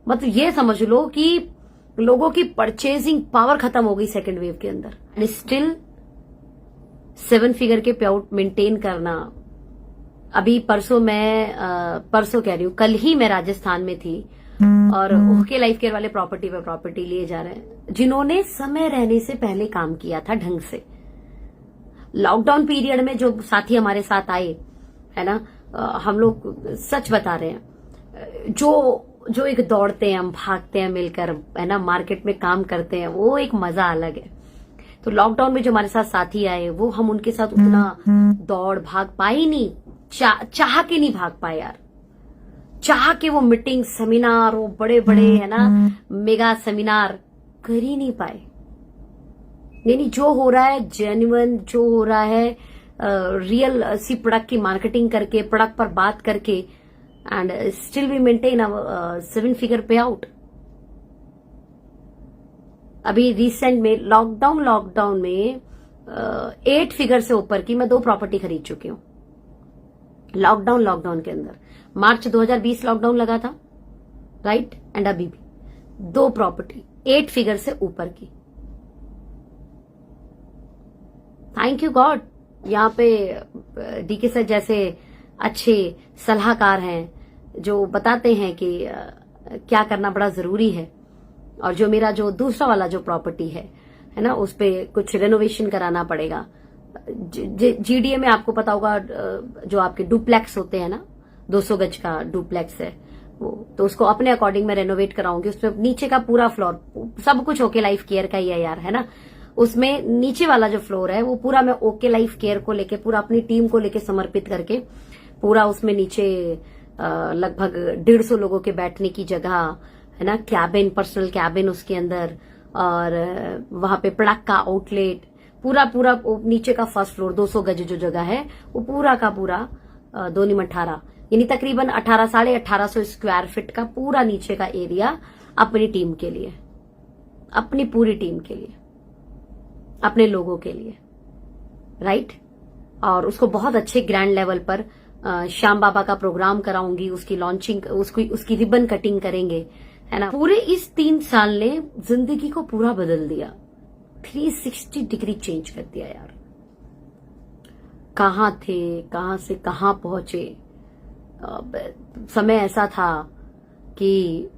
मतलब ये समझ लो कि लोगों की परचेजिंग पावर खत्म हो गई सेकंड वेव के अंदर। एंड स्टिल 7 फिगर के पे आउट मेंटेन करना। अभी परसों कह रही हूं, कल ही मैं राजस्थान में थी, और ओके लाइफ केयर वाले प्रॉपर्टी पे प्रॉपर्टी लिए जा रहे हैं, जिन्होंने समय रहने से पहले काम किया था ढंग से। लॉकडाउन पीरियड में जो साथी हमारे साथ आए, है ना, हम लोग सच बता रहे हैं, जो एक दौड़ते हैं, हम भागते हैं मिलकर, है ना, मार्केट में काम करते हैं, वो एक मजा अलग है। तो लॉकडाउन में जो हमारे साथ साथी आए, वो हम उनके साथ उतना दौड़ भाग पाए ही नहीं, चाह के नहीं भाग पाए यार। चाह के वो मीटिंग, सेमिनार, वो बड़े बड़े, है ना, मेगा सेमिनार कर ही नहीं पाए। यानी जो हो रहा है जेन्युइन, जो हो रहा है रियल सी प्रोडक्ट की मार्केटिंग करके, प्रोडक्ट पर बात करके, and still we maintain 7 figure payout. अभी रिसेंट में लॉकडाउन में 8 फिगर से ऊपर की मैं 2 प्रॉपर्टी खरीद चुकी हूं। लॉकडाउन के अंदर मार्च 2020 लॉकडाउन लगा था, राइट, एंड अभी भी 2 प्रॉपर्टी 8 फिगर से ऊपर की। थैंक यू गॉड, यहाँ पे डीके सर जैसे अच्छे सलाहकार हैं जो बताते हैं कि क्या करना बड़ा जरूरी है। और जो मेरा जो दूसरा वाला जो प्रॉपर्टी है ना, उस पे कुछ रेनोवेशन कराना पड़ेगा। जीडीए में आपको पता होगा, जो आपके डुप्लेक्स होते हैं ना, 200 गज का डुप्लेक्स है वो, तो उसको अपने अकॉर्डिंग में रेनोवेट कराऊंगी। उसमें नीचे का पूरा फ्लोर, सब कुछ ओके लाइफ केयर का ही है यार, है ना। उसमें नीचे वाला जो फ्लोर है वो पूरा मैं ओके लाइफ केयर को लेके, पूरा अपनी टीम को लेके समर्पित करके, पूरा उसमें नीचे लगभग 150 लोगों के बैठने की जगह, है ना, कैबिन, पर्सनल कैबिन उसके अंदर, और वहां पे प्रोडक्ट का आउटलेट, पूरा नीचे का फर्स्ट फ्लोर 200 गज जो जगह है वो पूरा का पूरा 2×18 यानी तकरीबन 1800 स्क्वायर फीट का पूरा नीचे का एरिया अपनी टीम के लिए, अपनी पूरी टीम के लिए, अपने लोगों के लिए, राइट। और उसको बहुत अच्छे ग्रैंड लेवल पर श्याम बाबा का प्रोग्राम कराऊंगी, उसकी लॉन्चिंग, उसकी रिबन कटिंग करेंगे, है ना। पूरे इस 3 साल ने जिंदगी को पूरा बदल दिया, 360 डिग्री चेंज कर दिया यार। कहां थे, कहां से कहां पहुंचे। समय ऐसा था कि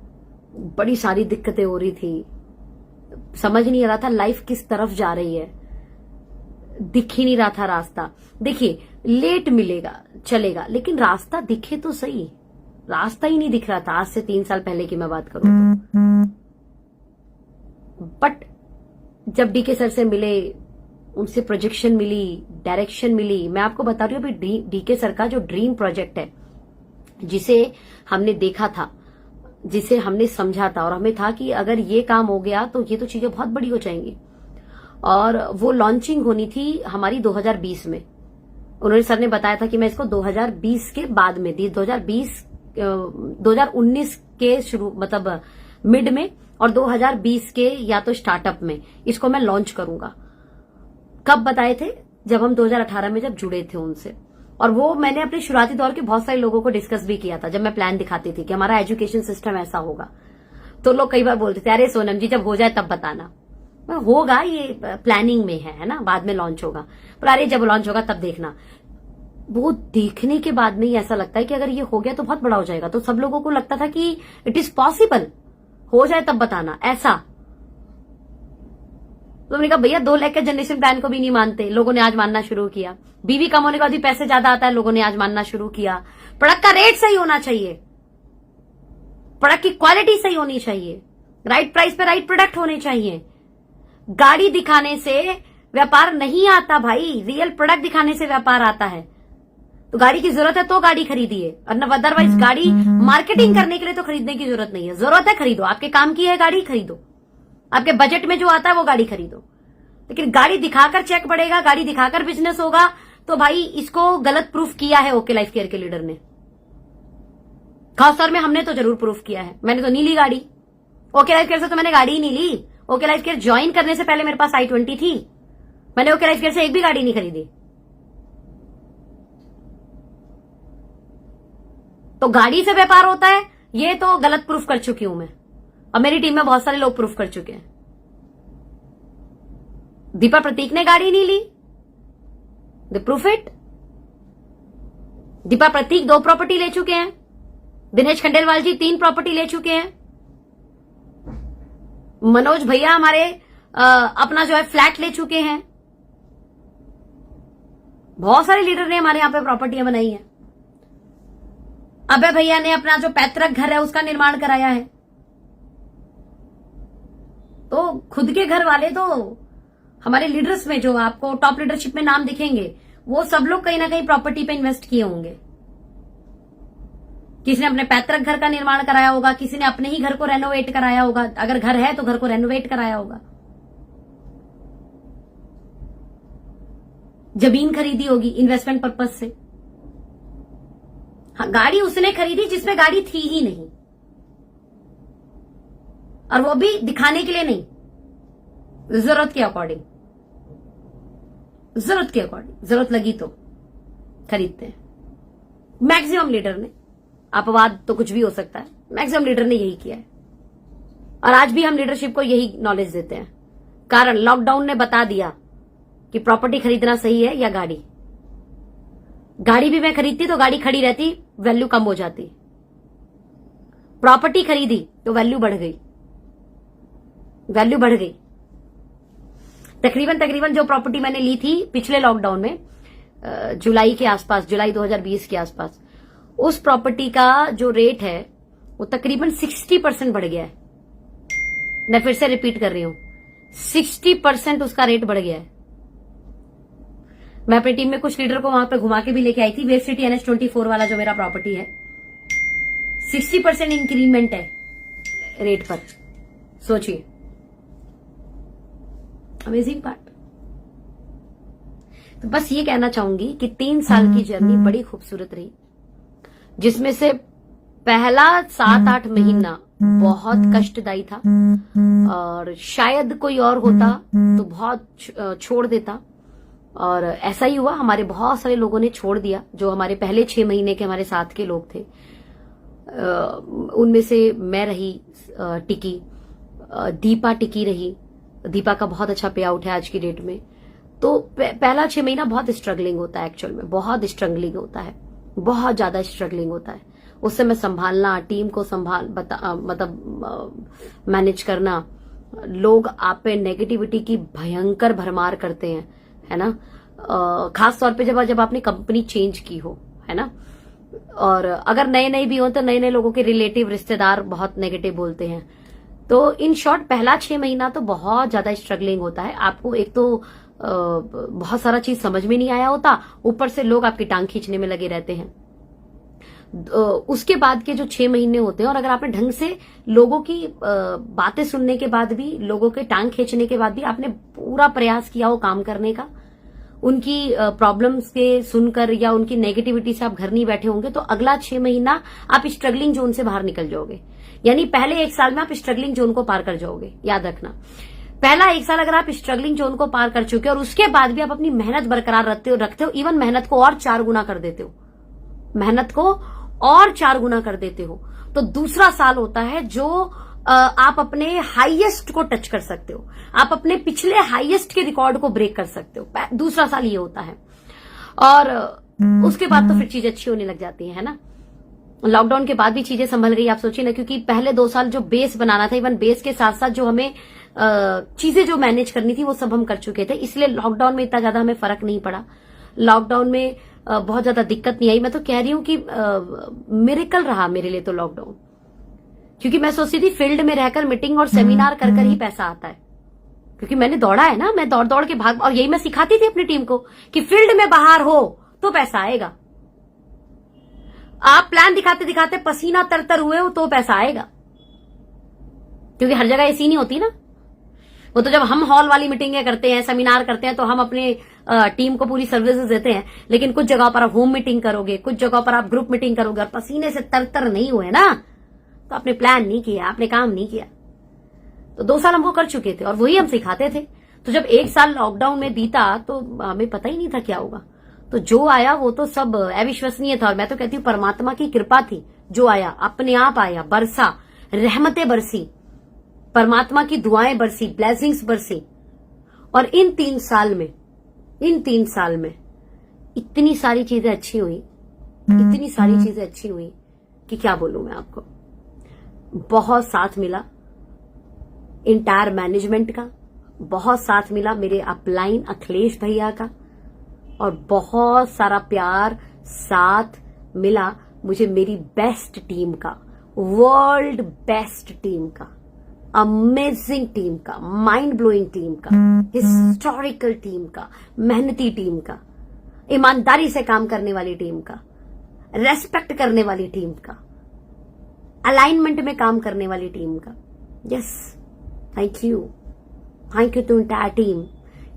बड़ी सारी दिक्कतें हो रही थी, समझ नहीं आ रहा था लाइफ किस तरफ जा रही है, दिख ही नहीं रहा था रास्ता। देखिए, लेट मिलेगा चलेगा, लेकिन रास्ता दिखे तो सही, रास्ता ही नहीं दिख रहा था। आज से 3 साल पहले की मैं बात करूं तो। बट जब डीके सर से मिले, उनसे प्रोजेक्शन मिली, डायरेक्शन मिली। मैं आपको बता रही हूँ अभी डीके सर का जो ड्रीम प्रोजेक्ट है, जिसे हमने देखा था, जिसे हमने समझा था, और हमें था कि अगर ये काम हो गया तो ये तो चीजें बहुत बड़ी हो जाएंगी। और वो लॉन्चिंग होनी थी हमारी 2020 में। उन्होंने सर ने बताया था कि मैं इसको 2020 के बाद में दी, 2019 के शुरू मतलब मिड में, और 2020 के या तो स्टार्टअप में इसको मैं लॉन्च करूंगा। कब बताए थे? जब हम 2018 में जब जुड़े थे उनसे। और वो मैंने अपने शुरुआती दौर के बहुत सारे लोगों को डिस्कस भी किया था, जब मैं प्लान दिखाती थी कि हमारा एजुकेशन सिस्टम ऐसा होगा। तो लोग कई बार बोलते थे, अरे सोनम जी जब हो जाए तब बताना। होगा, ये प्लानिंग में है ना, बाद में लॉन्च होगा। पर अरे जब लॉन्च होगा तब देखना। वो देखने के बाद में ही ऐसा लगता है कि अगर ये हो गया तो बहुत बड़ा हो जाएगा। तो सब लोगों को लगता था कि इट इज पॉसिबल, हो जाए तब बताना, ऐसा। तो मैंने कहा भैया 2 लाख के जनरेशन प्लान को भी नहीं मानते, लोगों ने आज मानना शुरू किया। बीवी कम होने के बाद भी पैसे ज्यादा आता है, लोगों ने आज मानना शुरू किया। प्रोडक्ट का रेट सही होना चाहिए, प्रोडक्ट की क्वालिटी सही होनी चाहिए, राइट प्राइस पे राइट प्रोडक्ट होने चाहिए। गाड़ी दिखाने से व्यापार नहीं आता भाई, रियल प्रोडक्ट दिखाने से व्यापार आता है। तो गाड़ी की जरूरत है तो गाड़ी खरीदिए, और अदरवाइज गाड़ी मार्केटिंग करने के लिए तो खरीदने की जरूरत नहीं है। जरूरत है खरीदो, आपके काम की है गाड़ी खरीदो, आपके बजट में जो आता है वो गाड़ी खरीदो। लेकिन गाड़ी दिखाकर चेक बढ़ेगा, गाड़ी दिखाकर बिजनेस होगा, तो भाई इसको गलत प्रूफ किया है ओके लाइफ केयर के लीडर ने। खासतौर में हमने तो जरूर प्रूफ किया है। मैंने तो नहीं ली गाड़ी ओके लाइफ केयर से, तो मैंने गाड़ी ही नहीं ली। ओके लाइफ केयर ज्वाइन करने से पहले मेरे पास i20 थी, मैंने ओके लाइफ केयर से एक भी गाड़ी नहीं खरीदी। तो गाड़ी से व्यापार होता है, ये तो गलत प्रूफ कर चुकी हूं मैं, और मेरी टीम में बहुत सारे लोग प्रूफ कर चुके हैं। दीपा प्रतीक ने गाड़ी नहीं ली, the proof it. Deepa Prateek 2 property ले चुके हैं, दिनेश खंडेलवाल जी 3 प्रॉपर्टी ले चुके हैं, मनोज भैया हमारे अपना जो है फ्लैट ले चुके हैं। बहुत सारे लीडर ने हमारे यहां पे प्रॉपर्टियां बनाई हैं। अभय भैया ने अपना जो पैतृक घर है उसका निर्माण कराया है। तो खुद के घर वाले तो हमारे लीडर्स में जो आपको टॉप लीडरशिप में नाम दिखेंगे, वो सब लोग कहीं ना कहीं प्रॉपर्टी पे इन्वेस्ट किए होंगे। किसी ने अपने पैतृक घर का निर्माण कराया होगा, किसी ने अपने ही घर को रेनोवेट कराया होगा, अगर घर है तो घर को रेनोवेट कराया होगा, जमीन खरीदी होगी इन्वेस्टमेंट पर्पज से। हाँ, गाड़ी उसने खरीदी जिसमें गाड़ी थी ही नहीं, और वो भी दिखाने के लिए नहीं, जरूरत के अकॉर्डिंग, जरूरत के अकॉर्डिंग, जरूरत लगी तो खरीदते हैं। मैक्सिमम लीडर ने, अपवाद तो कुछ भी हो सकता है, मैक्सिमम लीडर ने यही किया है। और आज भी हम लीडरशिप को यही नॉलेज देते हैं। कारण लॉकडाउन ने बता दिया कि प्रॉपर्टी खरीदना सही है या गाड़ी। गाड़ी भी मैं खरीदती तो गाड़ी खड़ी रहती, वैल्यू कम हो जाती। प्रॉपर्टी खरीदी तो वैल्यू बढ़ गई, वैल्यू बढ़ गई। तकरीबन जो प्रॉपर्टी मैंने ली थी पिछले लॉकडाउन में, जुलाई के आसपास, जुलाई 2020 के आसपास, उस प्रॉपर्टी का जो रेट है वो तकरीबन 60% बढ़ गया है। मैं फिर से रिपीट कर रही हूं, 60% उसका रेट बढ़ गया है। मैं अपनी टीम में कुछ लीडर को वहां पर घुमा के भी लेके आई थी। वेब सिटी NH24 वाला जो मेरा प्रॉपर्टी है, 60% इंक्रीमेंट है रेट पर। सोचिए, अमेजिंग पार्ट। तो बस ये कहना चाहूंगी कि 3 साल की जर्नी बड़ी खूबसूरत रही, जिसमें से पहला 7-8 महीना बहुत कष्टदायी था, और शायद कोई और होता तो बहुत छोड़ देता। और ऐसा ही हुआ, हमारे बहुत सारे लोगों ने छोड़ दिया। जो हमारे पहले 6 महीने के हमारे साथ के लोग थे, उनमें से मैं रही टिकी, दीपा टिकी रही। दीपा का बहुत अच्छा पे आउट है आज की डेट में। तो पहला 6 महीना बहुत स्ट्रगलिंग होता है, एक्चुअल में बहुत स्ट्रगलिंग होता है, बहुत ज्यादा स्ट्रगलिंग होता है। उस समय संभालना, टीम को मतलब मैनेज करना, लोग आप पे नेगेटिविटी की भयंकर भरमार करते हैं, है ना। खास तौर पे जब आपने कंपनी चेंज की हो, है ना। और अगर नए भी हो तो नए लोगों के रिलेटिव रिश्तेदार बहुत नेगेटिव बोलते हैं। तो इन शॉर्ट पहला 6 महीना तो बहुत ज्यादा स्ट्रगलिंग होता है। आपको एक तो बहुत सारा चीज समझ में नहीं आया होता, ऊपर से लोग आपकी टांग खींचने में लगे रहते हैं। उसके बाद के जो 6 महीने होते हैं, और अगर आपने ढंग से लोगों की बातें सुनने के बाद भी, लोगों के टांग खींचने के बाद भी आपने पूरा प्रयास किया हो काम करने का, उनकी प्रॉब्लम्स के सुनकर या उनकी नेगेटिविटी से आप घर नहीं बैठे होंगे, तो अगला 6 महीना आप स्ट्रगलिंग जोन से बाहर निकल जाओगे। यानी पहले 1 साल में आप स्ट्रगलिंग जोन को पार कर जाओगे। याद रखना, पहला 1 साल अगर आप स्ट्रगलिंग जोन को पार कर चुके हो और उसके बाद भी आप अपनी मेहनत बरकरार रखते हो, इवन मेहनत को और 4 गुना कर देते हो, मेहनत को और 4 गुना कर देते हो, तो दूसरा साल होता है जो आप अपने हाईएस्ट को टच कर सकते हो, आप अपने पिछले हाईएस्ट के रिकॉर्ड को ब्रेक कर सकते हो। दूसरा साल ये होता है, और उसके बाद तो फिर चीजें अच्छी होने लग जाती है ना। लॉकडाउन के बाद भी चीजें संभल गई, आप सोचिए ना, क्योंकि पहले 2 साल जो बेस बनाना था, इवन बेस के साथ साथ जो हमें चीजें जो मैनेज करनी थी वो सब हम कर चुके थे, इसलिए लॉकडाउन में इतना ज्यादा हमें फर्क नहीं पड़ा। लॉकडाउन में बहुत ज्यादा दिक्कत नहीं आई। मैं तो कह रही हूं कि मिरेकल रहा मेरे लिए तो लॉकडाउन, क्योंकि मैं सोचती थी फील्ड में रहकर मीटिंग और सेमिनार कर ही पैसा आता है, क्योंकि मैंने दौड़ा है ना, मैं दौड़ दौड़ के भाग, और यही मैं सिखाती थी अपनी टीम को कि फील्ड में बाहर हो तो पैसा आएगा। आप प्लान दिखाते दिखाते पसीना तर हुए हो तो पैसा आएगा, क्योंकि हर जगह ऐसी नहीं होती ना। वो तो जब हम हॉल वाली मीटिंगें करते हैं, सेमिनार करते हैं, तो हम अपने टीम को पूरी सर्विसेज देते हैं, लेकिन कुछ जगह पर आप होम मीटिंग करोगे, कुछ जगह पर आप ग्रुप मीटिंग करोगे और पसीने से तर नहीं हुए ना, तो आपने प्लान नहीं किया, आपने काम नहीं किया। तो 2 साल हम वो कर चुके थे और वही हम सिखाते थे। तो जब 1 साल लॉकडाउन में बीता तो हमें पता ही नहीं था क्या होगा। तो जो आया वो तो सब अविश्वसनीय था, और मैं तो कहती हूँ परमात्मा की कृपा थी। जो आया अपने आप आया, बरसा, रहमतें बरसी, परमात्मा की दुआएं बरसी, ब्लेसिंग्स बरसी। और इन 3 साल में इतनी सारी चीजें अच्छी हुई, इतनी सारी चीजें अच्छी हुई कि क्या बोलूं मैं आपको। बहुत साथ मिला इंटायर मैनेजमेंट का, बहुत साथ मिला मेरे अपलाइन अखिलेश भैया का, और बहुत सारा प्यार साथ मिला मुझे मेरी बेस्ट टीम का, वर्ल्ड बेस्ट टीम का, अमेजिंग टीम का, माइंड ब्लोइंग टीम का, हिस्टोरिकल टीम का, मेहनती टीम का, ईमानदारी से काम करने वाली टीम का, रेस्पेक्ट करने वाली टीम का, अलाइनमेंट में काम करने वाली टीम का। Yes, thank you to entire team.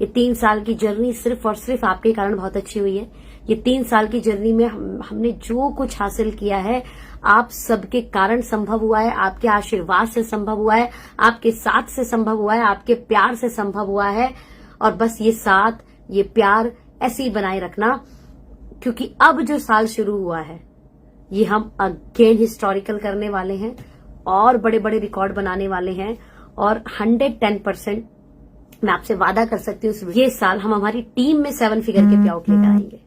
ये 3 साल की जर्नी सिर्फ और सिर्फ आपके कारण बहुत अच्छी हुई है। ये 3 साल की जर्नी में हमने जो कुछ हासिल किया है, आप सबके कारण संभव हुआ है, आपके आशीर्वाद से संभव हुआ है, आपके साथ से संभव हुआ है, आपके प्यार से संभव हुआ है। और बस ये साथ, ये प्यार ऐसे ही बनाए रखना, क्योंकि अब जो साल शुरू हुआ है ये हम अगेन हिस्टोरिकल करने वाले हैं और बड़े बड़े रिकॉर्ड बनाने वाले हैं। और 110% मैं आपसे वादा कर सकती हूँ, ये साल हम हमारी टीम में 7 फिगर के पे आउट लेकर आएंगे।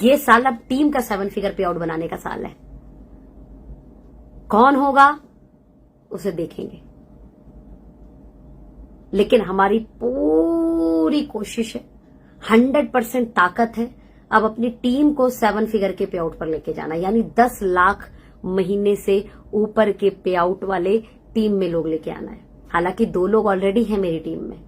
ये साल अब टीम का 7 फिगर पे आउट बनाने का साल है। कौन होगा उसे देखेंगे, लेकिन हमारी पूरी कोशिश है, 100% ताकत है अब अपनी टीम को 7 फिगर के पे आउट पर लेके जाना, यानी 10 लाख महीने से ऊपर के पे आउट वाले टीम में लोग लेके आना है। हालांकि 2 लोग ऑलरेडी हैं मेरी टीम में,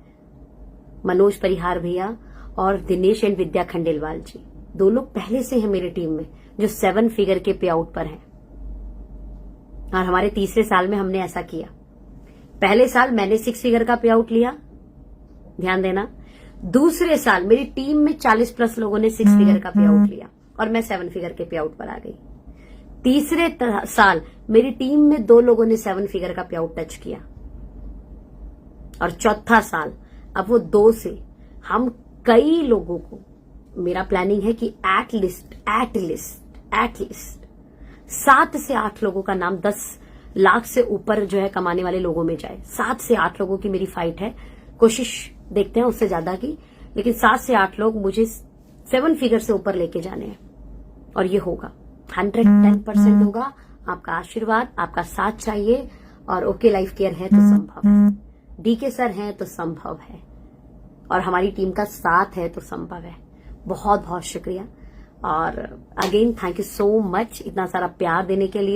मनोज परिहार भैया और दिनेश एंड विद्या खंडेलवाल जी। 2 लोग पहले से हैं मेरी टीम में जो 7 फिगर के पे आउट पर हैं। और हमारे तीसरे साल में हमने ऐसा किया। पहले साल मैंने 6 फिगर का पे आउट लिया, ध्यान देना। दूसरे साल मेरी टीम में 40+ लोगों ने 6 फिगर का पे आउट लिया और मैं 7 फिगर के पे आउट पर आ गई। तीसरे साल मेरी टीम में 2 लोगों ने 7 फिगर का पे आउट टच किया। और चौथा साल अब वो 2 से हम कई लोगों को, मेरा प्लानिंग है कि एटलीस्ट 7 से 8 लोगों का नाम 10 लाख से ऊपर जो है कमाने वाले लोगों में जाए। 7 से 8 लोगों की मेरी फाइट है, कोशिश देखते हैं उससे ज्यादा की, लेकिन 7 से 8 लोग मुझे 7 फिगर से ऊपर लेके जाने हैं। और ये होगा, 110% होगा। आपका आशीर्वाद, आपका साथ चाहिए। और ओके लाइफ केयर है तो संभव है, डीके सर हैं तो संभव है, और हमारी टीम का साथ है तो संभव है। बहुत बहुत शुक्रिया। और again thank you so much इतना सारा प्यार देने के लिए।